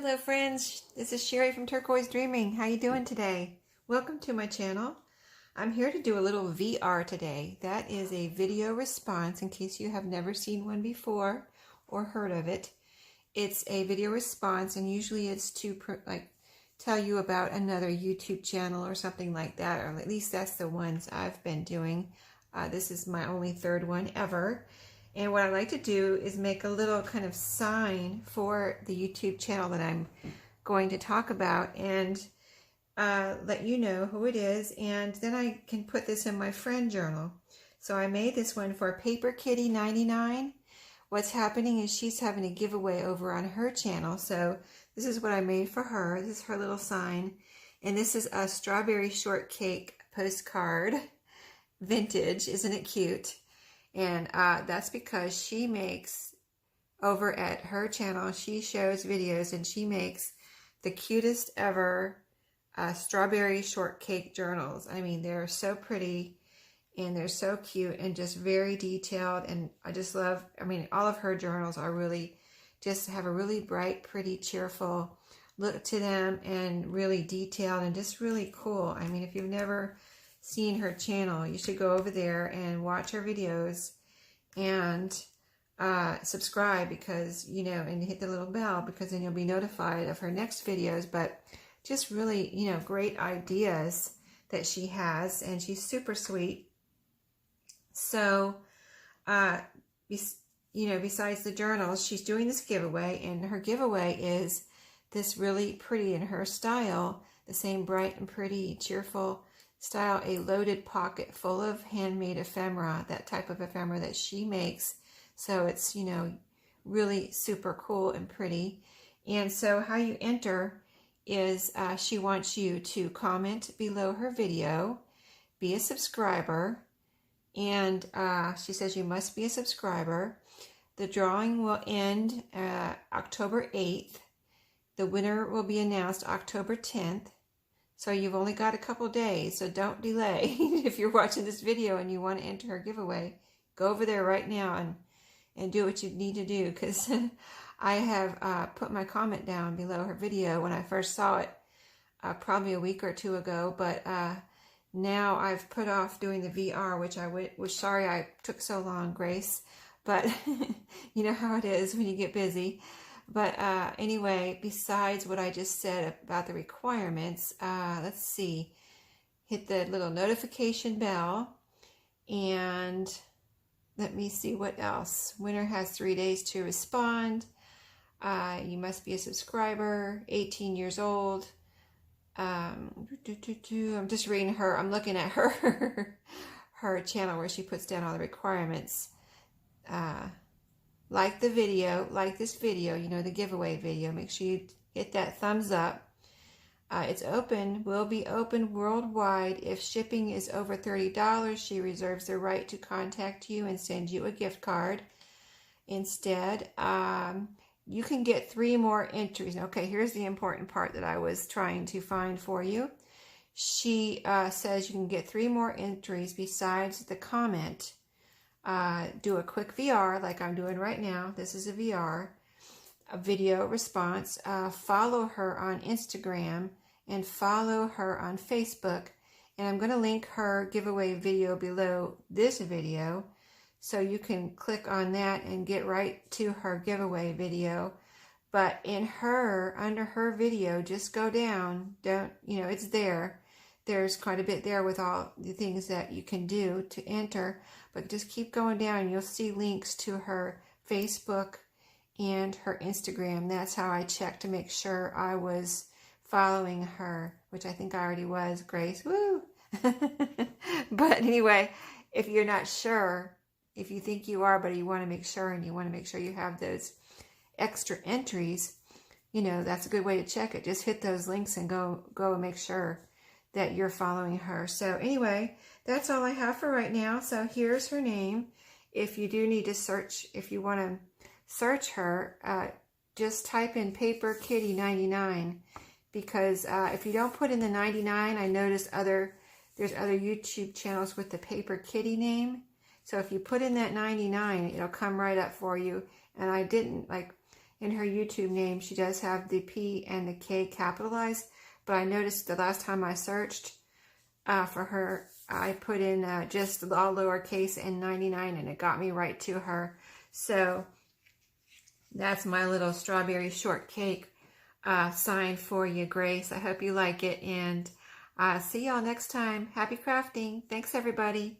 Hello friends, this is Sheree from Turquoise Dreaming. How you doing today? Welcome to my channel. I'm here to do a little VR today. That is a video response in case you have never seen one before or heard of it. It's a video response and usually it's to tell you about another YouTube channel or something like that, or at least that's the ones I've been doing. This is my only third one ever. And what I like to do is make a little kind of sign for the YouTube channel that I'm going to talk about and let you know who it is. And then I can put this in my friend journal. So I made this one for PaperKitty 99. What's happening is she's having a giveaway over on her channel. So this is what I made for her. This is her little sign. And this is a strawberry shortcake postcard. Vintage, isn't it cute? And that's because she makes, over at her channel, she shows videos and she makes the cutest ever strawberry shortcake journals. I mean, they're so pretty and they're so cute and just very detailed. And I just love, I mean, all of her journals are really, just have a really bright, pretty, cheerful look to them and really detailed and just really cool. I mean, if you've never seen her channel, you should go over there and watch her videos and subscribe, because and hit the little bell, because then you'll be notified of her next videos. But just really great ideas that she has, and she's super sweet. So besides the journals, she's doing this giveaway, and her giveaway is this really pretty, in her style, the same bright and pretty cheerful style, a loaded pocket full of handmade ephemera, that type of ephemera that she makes. So it's, really super cool and pretty. And so how you enter is she wants you to comment below her video, be a subscriber, and she says you must be a subscriber. The drawing will end October 8th. The winner will be announced October 10th. So you've only got a couple days, so don't delay. If you're watching this video and you want to enter her giveaway, go over there right now and do what you need to do, because I have put my comment down below her video when I first saw it, probably a week or two ago, but now I've put off doing the VR, which I was sorry I took so long, Grace, but you know how it is when you get busy. But anyway, besides what I just said about the requirements, let's see, hit the little notification bell, and let me see what else. Winner has 3 days to respond. You must be a subscriber, 18 years old. I'm just reading her, I'm looking at her, her channel where she puts down all the requirements. Like the video, like this video, the giveaway video. Make sure you hit that thumbs up. It's open, will be open worldwide. If shipping is over $30, she reserves the right to contact you and send you a gift card instead. You can get 3 more entries. Okay, here's the important part that I was trying to find for you. She says you can get 3 more entries besides the comment. Do a quick VR like I'm doing right now. This is a VR, a video response. Follow her on Instagram and follow her on Facebook. And I'm going to link her giveaway video below this video, so you can click on that and get right to her giveaway video. But in her, under her video, just go down. Don't, it's there. There's quite a bit there with all the things that you can do to enter, but just keep going down. You'll see links to her Facebook and her Instagram. That's how I checked to make sure I was following her, which I think I already was, Grace. Woo! But anyway, if you're not sure, if you think you are, but you want to make sure, and you want to make sure you have those extra entries, that's a good way to check it. Just hit those links and go and make sure that you're following her. So anyway, that's all I have for right now. So here's her name. If you do need to search, if you want to search her, just type in PaperKitty 99, because if you don't put in the 99, I noticed there's other YouTube channels with the PaperKitty name. So if you put in that 99, it'll come right up for you. And I didn't, in her YouTube name, she does have the P and the K capitalized, but I noticed the last time I searched for her, I put in just all lowercase and 99, and it got me right to her. So that's my little strawberry shortcake sign for you, Grace. I hope you like it, and see y'all next time. Happy crafting. Thanks, everybody.